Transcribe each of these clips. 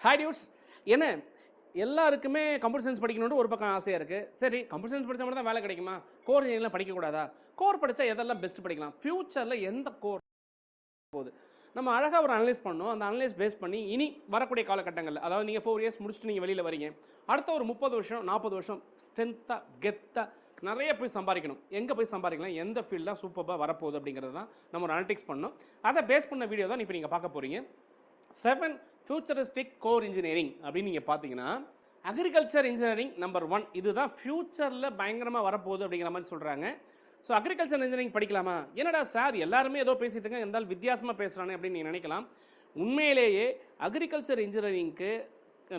Hi dudes. என்ன எல்லாருக்குமே computer science படிக்கணும்னு ஒரு பக்கம் ஆசையாக இருக்குது. சரி, கம்ப்யூட்டர் சயின்ஸ் படித்தா மட்டும் தான் வேலை கிடைக்குமா? கோர் இன்ஜினியரிங்லாம் படிக்கக்கூடாதா? கோர் படித்தா எதெல்லாம் பெஸ்ட் படிக்கலாம்? ஃப்யூச்சரில் எந்த கோர் போகுது? நம்ம அழகாக ஒரு அனலைஸ் பண்ணோம். அந்த அனலைஸ் பேஸ் பண்ணி இனி வரக்கூடிய காலகட்டங்களில், அதாவது நீங்கள் 4 இயர்ஸ் முடிச்சுட்டு நீங்கள் வெளியில் வரீங்க, அடுத்த ஒரு 30 வருஷம் 40 வருஷம் ஸ்ட்ரென்த்தாக கெத்தாக நிறைய போய் சம்பாதிக்கணும். எங்கே போய் சம்பாதிக்கலாம், எந்த ஃபீல்டாக சூப்பராக வரப்போகுது அப்படிங்கிறது தான் நம்ம ஒரு அனலிட்டிக்ஸ் பண்ணோம். அதை பேஸ் பண்ண வீடியோ தான் இப்போ நீங்கள் பார்க்க போகிறீங்க. 7 ஃபியூச்சரிஸ்டிக் கோர் இன்ஜினியரிங் அப்படின்னு நீங்கள் பார்த்தீங்கன்னா, அக்ரிகல்ச்சர் இன்ஜினியரிங் நம்பர் 1 இதுதான் ஃபியூச்சரில் பயங்கரமாக வரப்போகுது அப்படிங்கிற மாதிரி சொல்கிறாங்க. ஸோ அக்ரிகல்ச்சர் இன்ஜினியரிங் படிக்கலாமா? என்னடா சார் எல்லாருமே ஏதோ பேசிகிட்டு இருக்காங்க, இருந்தாலும் வித்தியாசமாக பேசுகிறானே அப்படின்னு நீங்கள் நினைக்கலாம். உண்மையிலேயே அக்ரிகல்ச்சர் இன்ஜினியரிங்க்கு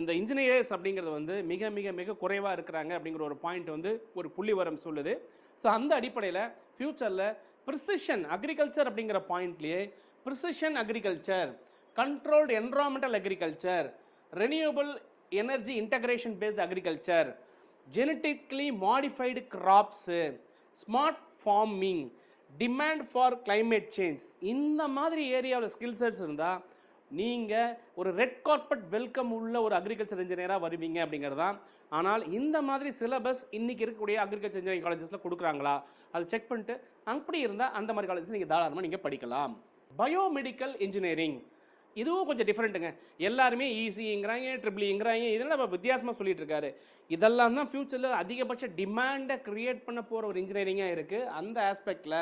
அந்த இன்ஜினியர்ஸ் அப்படிங்கிறது வந்து மிக மிக மிக குறைவாக இருக்கிறாங்க அப்படிங்கிற ஒரு பாயிண்ட் வந்து ஒரு புள்ளிவரம் சொல்லுது. ஸோ அந்த அடிப்படையில் ஃபியூச்சரில் ப்ரிசிஷன் அக்ரிகல்ச்சர் அப்படிங்கிற பாயிண்ட்லேயே precision agriculture, controlled environmental agriculture, renewable energy integration based agriculture, genetically modified crops, smart farming, demand for climate change, இந்த மாதிரி ஏரியாவில் ஸ்கில் செட்ஸ் இருந்தால் நீங்கள் ஒரு ரெட் கார்பெட் வெல்கம் உள்ள ஒரு அக்ரிகல்ச்சர் இன்ஜினியராக வருவீங்க அப்படிங்கிறது தான். ஆனால் இந்த மாதிரி சிலபஸ் இன்றைக்கி இருக்கக்கூடிய அக்ரிகல்ச்சர் இன்ஜினியரிங் காலேஜஸில் கொடுக்குறாங்களா, அதை செக் பண்ணிட்டு அப்படி இருந்தால் அந்த மாதிரி காலேஜஸ் நீங்கள் தாராளமாக நீங்கள் படிக்கலாம். பயோமெடிக்கல் இன்ஜினியரிங் இதுவும் கொஞ்சம் டிஃப்ரெண்ட்டுங்க. எல்லாருமே ஈஸிங்கிறாங்க, ட்ரிபிள்ங்கிறாங்க, இதெல்லாம் நம்ம வித்தியாசமாக சொல்லிட்டு இருக்காரு. இதெல்லாம் தான் ஃபியூச்சரில் அதிகபட்ச டிமாண்டை க்ரியேட் பண்ண போகிற ஒரு இன்ஜினியரிங்காக இருக்குது. அந்த ஆஸ்பெக்டில்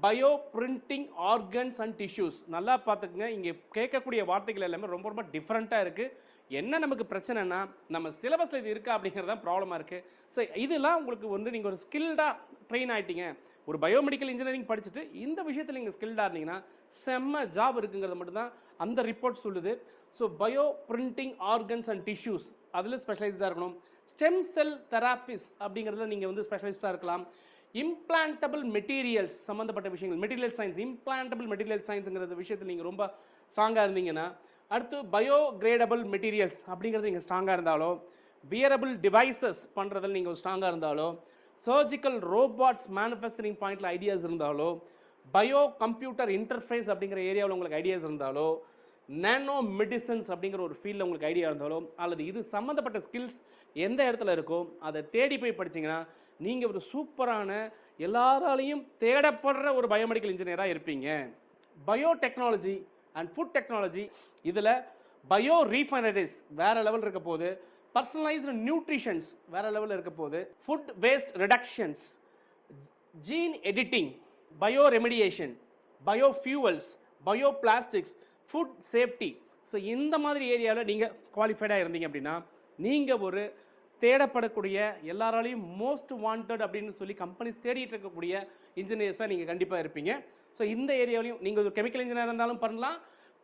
bio printing organs and tissues, நல்லா பார்த்துக்குங்க. இங்கே கேட்கக்கூடிய வார்த்தைகள் எல்லாமே ரொம்ப ரொம்ப டிஃப்ரெண்ட்டாக இருக்குது. என்ன நமக்கு பிரச்சனைனா, நம்ம சிலபஸில் இது இருக்கா அப்படிங்கிறது தான் ப்ராப்ளமாக இருக்குது. ஸோ இதெல்லாம் உங்களுக்கு வந்து நீங்கள் ஒரு ஸ்கில்டாக ட்ரெயின் ஆகிட்டீங்க, ஒரு பயோமெடிக்கல் இன்ஜினியரிங் படிச்சுட்டு இந்த விஷயத்தில் நீங்கள் ஸ்கில்டாக இருந்தீங்கன்னா செம்ம ஜாப் இருக்குங்கிறது மட்டும்தான் அந்த ரிப்போர்ட் சொல்லுது. So bio printing organs and tissues அதில் ஸ்பெஷலைஸ்டாக இருக்கணும். ஸ்டெம் செல் தெராபிஸ் அப்படிங்கிறதுல நீங்கள் வந்து ஸ்பெஷலிஸ்டாக இருக்கலாம். இம்ப்ளான்டபிள் மெட்டீரியல்ஸ் சம்மந்தப்பட்ட விஷயங்கள், மெட்டீரியல் சயின்ஸ், இம்ப்ளான்டபிள் மெட்டீரியல் சயின்ஸுங்கிற விஷயத்தில் நீங்கள் ரொம்ப ஸ்ட்ராங்காக இருந்தீங்கன்னா, அடுத்து பயோகிரேடபிள் மெட்டீரியல்ஸ் அப்படிங்கிறது நீங்கள் ஸ்ட்ராங்காக இருந்தாலோ, வியரபிள் டிவைசஸ் பண்ணுறதில் நீங்கள் ஸ்ட்ராங்காக இருந்தாலோ, சர்ஜிக்கல் ரோபாட்ஸ் மேனுஃபேக்சரிங் பாயிண்டில் ஐடியாஸ் இருந்தாலோ, பயோ கம்ப்யூட்டர் இன்டர்ஃபேஸ் அப்படிங்கிற ஏரியாவில் உங்களுக்கு ஐடியாஸ் இருந்தாலோ, நானோ மெடிசன்ஸ் அப்படிங்கிற ஒரு ஃபீல்டில் உங்களுக்கு ஐடியா இருந்தாலோ, அல்லது இது சம்மந்தப்பட்ட ஸ்கில்ஸ் எந்த இடத்துல இருக்கோ அதை தேடி போய் படிச்சிங்கன்னா நீங்கள் ஒரு சூப்பரான எல்லாராலையும் தேடப்படுற ஒரு பயோமெடிக்கல் இன்ஜினியராக இருப்பீங்க. பயோடெக்னாலஜி அண்ட் ஃபுட் டெக்னாலஜி இதில் பயோ ரீஃபைனரிஸ் வேறு லெவல் இருக்க போது, பர்சனலைஸ்டு நியூட்ரிஷன்ஸ் வேறு லெவலில் இருக்க போது, food waste reductions, gene editing, bio remediation, bio fuels, bio plastics, food safety. So இந்த மாதிரி ஏரியாவில் நீங்கள் குவாலிஃபைடாக இருந்தீங்க அப்படின்னா நீங்கள் ஒரு தேடப்படக்கூடிய எல்லாராலையும் மோஸ்ட் வாண்டட் அப்படின்னு சொல்லி கம்பெனிஸ் தேடிட்டு இருக்கக்கூடிய இன்ஜினியர்ஸாக நீங்கள் கண்டிப்பாக இருப்பீங்க. ஸோ இந்த ஏரியாவிலையும் நீங்கள் ஒரு கெமிக்கல் இன்ஜினியர் இருந்தாலும் பண்ணலாம்,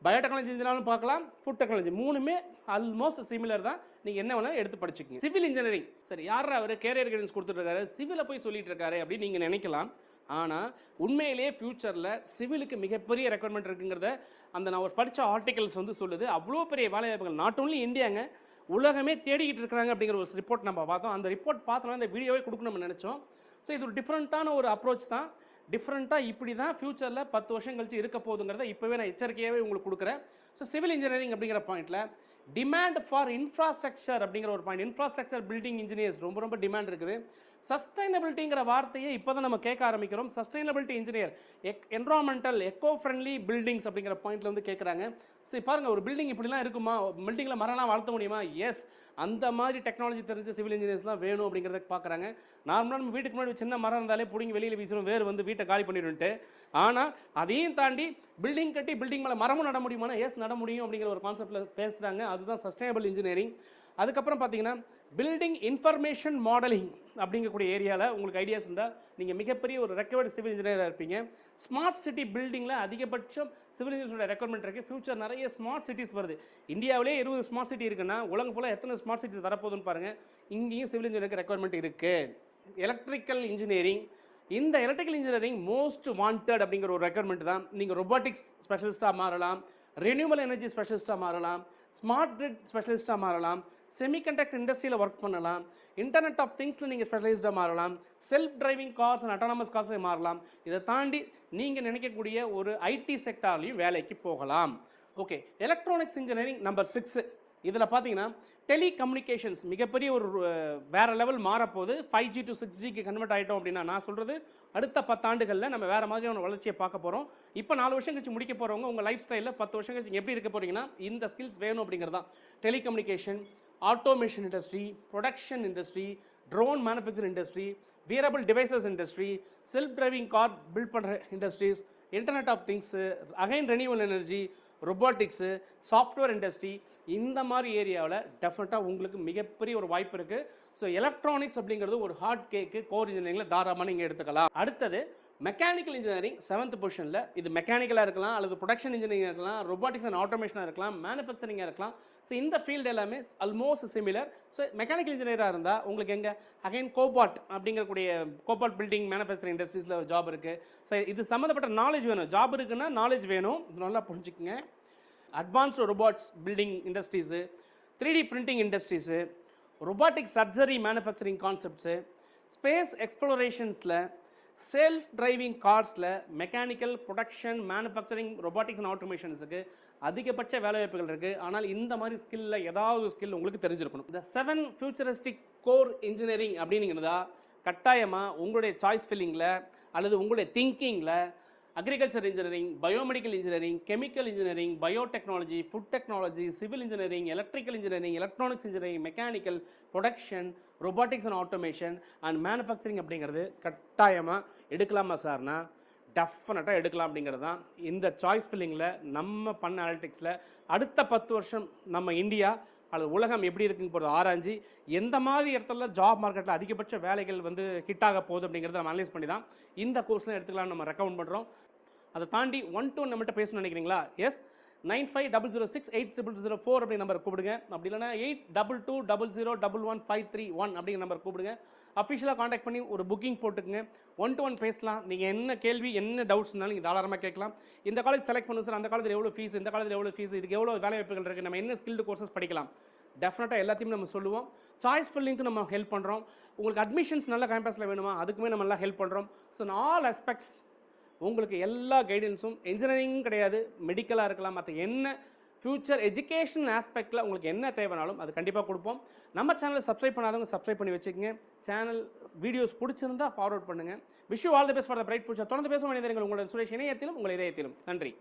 பயோடெக்னாலஜி இன்ஜினியராலும் பார்க்கலாம், ஃபுட் டெக்னாலஜி, மூணுமே ஆல்மோஸ்ட் சிமிலர் தான். நீங்கள் என்ன வேணாலும் எடுத்து படிச்சுக்கோங்க. சிவில் இன்ஜினியரிங், சரி யார் அவர் கேரியர் கைடன்ஸ் கொடுத்துட்ருக்காரு, சிவிலில் போய் சொல்லிட்டு இருக்காரு அப்படின்னு நீங்கள் நினைக்கலாம். ஆனால் உண்மையிலேயே ஃப்யூச்சரில் சிவிலுக்கு மிகப்பெரிய ரெக்குவயர்மெண்ட் இருக்குங்கிறத அந்த நான் ஒரு படித்த ஆர்டிகல்ஸ் வந்து சொல்லுது. அவ்வளோ பெரிய வேலைவாய்ப்புகள் நாட் ஓன்லி இந்தியாங்க, உலகமே தேடிக்கிட்டு இருக்கிறாங்க அப்படிங்கிற ஒரு ரிப்போர்ட் நம்ம பார்த்தோம். அந்த ரிப்போர்ட் பார்த்தோன்னா இந்த வீடியோவே கொடுக்கணும் நம்ம நினச்சோம். ஸோ இது ஒரு டிஃப்ரெண்ட்டான ஒரு அப்ரோச் தான். டிஃப்ரெண்ட்டாக இப்படி தான் ஃப்யூச்சரில் 10 வருஷம் கழிச்சு இருக்க போகுதுங்கிறத இப்போவே நான் எச்சரிக்கையாகவே உங்களுக்கு கொடுக்குறேன். ஸோ சிவில் இன்ஜினியரிங் அப்படிங்கிற பாயிண்ட்டில் டிமாண்ட் ஃபார் இன்ஃப்ராஸ்ட்ரக்சர் அப்படிங்கிற ஒரு பாயிண்ட், இன்ஃப்ராஸ்ட்ரக்சர் பில்டிங் இன்ஜினியர்ஸ் ரொம்ப ரொம்ப டிமாண்ட் இருக்குது. சஸ்டைனபிலிட்டிங்கிற வார்த்தையை இப்போ தான் நம்ம கேட்க ஆரம்பிக்கிறோம். Sustainability engineer, environmental echo friendly buildings அப்படிங்கிற பாயிண்ட்டில் வந்து கேட்குறாங்க. சரி பாருங்கள், ஒரு பில்டிங் இப்படிலாம் இருக்குமா, பில்டிங்கில் மரம்லாம் வளர்த்த முடியுமா? எஸ், அந்த மாதிரி டெக்னாலஜி தெரிஞ்ச சிவில் இன்ஜினியர்ஸ்லாம் வேணும் அப்படிங்கிறத பார்க்குறாங்க. நார்மலாக நம்ம வீட்டுக்கு முன்னாடி சின்ன மரம் இருந்தாலே பிடிங்கி வெளியில் வீசணும், வேறு வந்து வீட்டை காலி பண்ணிடுன்ட்டு. ஆனால் அதையும் தாண்டி பில்டிங் கட்டி பில்டிங் மேலே மரமும் நட முடியுமானா எஸ் நட முடியும் அப்படிங்கிற ஒரு கான்செப்டில் பேசுகிறாங்க. அதுதான் சஸ்டைனபிள் இன்ஜினியரிங். அதுக்கப்புறம் பார்த்தீங்கன்னா பில்டிங் இன்ஃபர்மேஷன் மாடலிங் அப்படிங்கக்கூடிய ஏரியாவில் உங்களுக்கு ஐடியாஸ் இருந்தால் நீங்கள் மிகப்பெரிய ஒரு ரெக்கவர்டு சிவில் இன்ஜினியராக இருப்பீங்க. ஸ்மார்ட் சிட்டி பில்டிங்கில் அதிகபட்சம் சிவில் இன்ஜினியரோட ரெக்குவயர்மெண்ட் இருக்குது. ஃபியூச்சர் நிறைய ஸ்மார்ட் சிட்டிஸ் வருது. இந்தியாவிலே 20 ஸ்மார்ட் சிட்டி இருக்குன்னா உலகம் ஃபுல்லாக எத்தனை ஸ்மார்ட் சிட்டிஸ் வரப்போகுதுன்னு பாருங்கள். இங்கேயும் சிவில் இன்ஜினியருக்கு ரெக்குவயர்மெண்ட் இருக்குது. எலக்ட்ரிக்கல் இன்ஜினியரிங், இந்த எலக்ட்ரிக்கல் இன்ஜினியரிங் மோஸ்ட் வாண்டட் அப்படிங்கிற ஒரு ரெக்குவயர்மெண்ட் தான். நீங்கள் ரொபாட்டிக்ஸ் ஸ்பெஷலிஸ்ட்டாக மாறலாம், ரெனியூவபிள் எனர்ஜி ஸ்பெஷலிஸ்ட்டாக மாறலாம், ஸ்மார்ட் கிரிட் ஸ்பெஷலிஸ்ட்டாக மாறலாம், செமிகண்டக்டர் இண்டஸ்ட்ரியில் ஒர்க் பண்ணலாம், இன்டர்நெட் ஆஃப் திங்ஸில் நீங்கள் ஸ்பெஷலைஸ்டாக மாறலாம், self driving cars and autonomous கார்ஸில் மாறலாம். இதை தாண்டி நீங்கள் நினைக்கக்கூடிய ஒரு ஐடி செக்டார்லையும் வேலைக்கு போகலாம். ஓகே, எலக்ட்ரானிக்ஸ் இன்ஜினியரிங் நம்பர் 6 இதில் பார்த்தீங்கன்னா டெலிகம்யூனிகேஷன்ஸ் மிகப்பெரிய ஒரு வேற லெவல் மாறப்போகுது. 5G to 6Gக்கு கன்வெர்ட் ஆகிட்டோம் அப்படின்னா, நான் சொல்கிறது அடுத்த 10 ஆண்டுகளில் நம்ம வேறு மாதிரியான வளர்ச்சியை பார்க்க போகிறோம். இப்போ 4 வருஷம் கழிச்சு முடிக்க போகிறவங்க உங்கள் லைஃப் ஸ்டைலில் 10 வருஷம் கழிச்சு எப்படி இருக்க போகிறீங்கன்னா, இந்த ஸ்கில்ஸ் வேணும் அப்படிங்கிறது தான். Telecommunication, automation industry, production industry, drone manufacture industry, wearable devices industry, self driving car build பண்ணுற industries, internet of things, again renewal energy, robotics, software industry, இந்த மாதிரி ஏரியாவில் டெஃபினட்டாக உங்களுக்கு மிகப்பெரிய ஒரு வாய்ப்பு இருக்குது. ஸோ எலக்ட்ரானிக்ஸ் அப்படிங்கிறது ஒரு ஹார்ட் கேக்கு கோர் இன்ஜினியரிங்கில் தாராளமாக நீங்கள் எடுத்துக்கலாம். அடுத்தது மெக்கானிக்கல் இன்ஜினியரிங் 7th பொசிஷனில். இது மெக்கானிக்கலாக இருக்கலாம், அல்லது ப்ரொடக்ஷன் இன்ஜினியரிங் இருக்கலாம், ரொபாட்டிக்ஸ் அண்ட் ஆட்டோமேஷனாக இருக்கலாம், மேனுஃபேக்சரிங்காக இருக்கலாம். ஸோ இந்த ஃபீல்டு எல்லாமே ஆல்மோஸ்ட் சிமிலர். ஸோ மெக்கானிக்கல் இன்ஜினியராக இருந்தால் உங்களுக்கு எங்கே அகைன் கோபால்ட் அப்படிங்கக்கூடிய கோபால்ட் பில்டிங் மேனுஃபேக்சரிங் இண்டஸ்ட்ரீஸில் ஜாப் இருக்குது. ஸோ இது சம்மந்தப்பட்ட நாலேஜ் வேணும். ஜாப் இருக்குன்னா நாலேஜ் வேணும், இது நல்லா புரிஞ்சுக்குங்க. Advanced robots building industries, 3D printing industries, robotic surgery manufacturing concepts, space எக்ஸ்ப்ளோரேஷன்ஸில், செல்ஃப் டிரைவிங் கார்ஸில், mechanical production manufacturing robotics and ஆட்டோமேஷன்ஸுக்கு அதிகபட்ச வேலைவாய்ப்புகள் இருக்குது. ஆனால் இந்த மாதிரி ஸ்கில்லில் ஏதாவது ஸ்கில் உங்களுக்கு தெரிஞ்சிருக்கணும். இந்த 7 ஃபியூச்சரிஸ்டிக் கோர் இன்ஜினியரிங் அப்படிங்கிறதா கட்டாயமாக உங்களுடைய சாய்ஸ் ஃபில்லிங்கில் அல்லது உங்களுடைய திங்கிங்கில் agriculture engineering, biomedical engineering, chemical engineering, biotechnology, food technology, civil engineering, electrical engineering, electronics engineering, mechanical, production, robotics and automation and manufacturing அப்படிங்கிறது கட்டாயமாக எடுக்கலாமா சார்னா டெஃபினட்டாக எடுக்கலாம் அப்படிங்கிறது தான். இந்த சாய்ஸ் ஃபில்லிங்கில் நம்ம பண்ண அனலிட்டிக்ஸில் அடுத்த 10 வருஷம் நம்ம இந்தியா அல்லது உலகம் எப்படி இருக்குன்னு போகிறது ஆராய்ச்சி எந்த மாதிரி இடத்துல ஜாப் மார்க்கெட்டில் அதிகபட்ச வேலைகள் வந்து ஹிட் ஆக போகுது அப்படிங்கிறத நம்ம அனலைஸ் பண்ணி தான் இந்த கோர்ஸ்லாம் எடுத்துக்கலாம்னு நம்ம ரெக்கமெண்ட் பண்ணுறோம். அதை தாண்டி 1-2 நம்மகிட்ட பேசணும்னு நினைக்கிறீங்களா? எஸ், 9500680004 அப்படி நம்பர் கூப்பிடுங்க. அப்படி இல்லைனா 8220001153 அப்படிங்கிற நம்பர் கூப்பிடுங்க. அஃபிஷியலாக காண்டாக்ட் பண்ணி ஒரு புக்கிங் போட்டுக்குங்க. 1-to-1 பேசலாம். நீங்கள் என்ன கேள்வி என்ன டவுட்ஸ் இருந்தாலும் நீங்கள் தாராளமாக கேட்கலாம். இந்த காலேஜ் செலக்ட் பண்ணுங்க சார், அந்த காலேஜில் எவ்வளோ ஃபீஸ், இந்த காலேஜில் எவ்வளோ ஃபீஸ், இதுக்கு எவ்வளோ வேலை வாய்ப்புகள் இருக்குது, நம்ம என்ன ஸ்கில்டு கோர்சஸ் படிக்கலாம், டெஃபினட்டாக எல்லாத்தையும் நம்ம சொல்லுவோம். சாய்ஸ் ஃபில்லிங்க்கு நம்ம ஹெல்ப் பண்ணுறோம். உங்களுக்கு அட்மிஷன்ஸ் நல்ல கேம்பஸில் வேணுமா, அதுக்குமே நம்ம நல்லா ஹெல்ப் பண்ணுறோம். ஸோ ஆல் ஆஸ்பெக்ட்ஸ் உங்களுக்கு எல்லா கைடன்ஸும் இன்ஜினியரிங் கிடையாது, மெடிக்கலாக இருக்கலாம், மற்ற என்ன ஃபியூச்சர் எஜுகேஷன் ஆஸ்பெக்டில் உங்களுக்கு என்ன தேவைனாலும் அது கண்டிப்பாக கொடுப்போம். நம்ம சேனலை சப்ஸ்கிரைப் பண்ணாதவங்க சப்ஸ்கிரைப் பண்ணி வச்சுக்கோங்க. சேனல் வீடியோஸ் பிடிச்சிருந்தால் ஃபார்வர்ட் பண்ணுங்கள். Wish you all the best for the bright future. தொடர்ந்து பேச வேண்டியது உங்களுடைய சுரேஷ் இணையத்திலும் உங்கள் இதயத்திலும். நன்றி.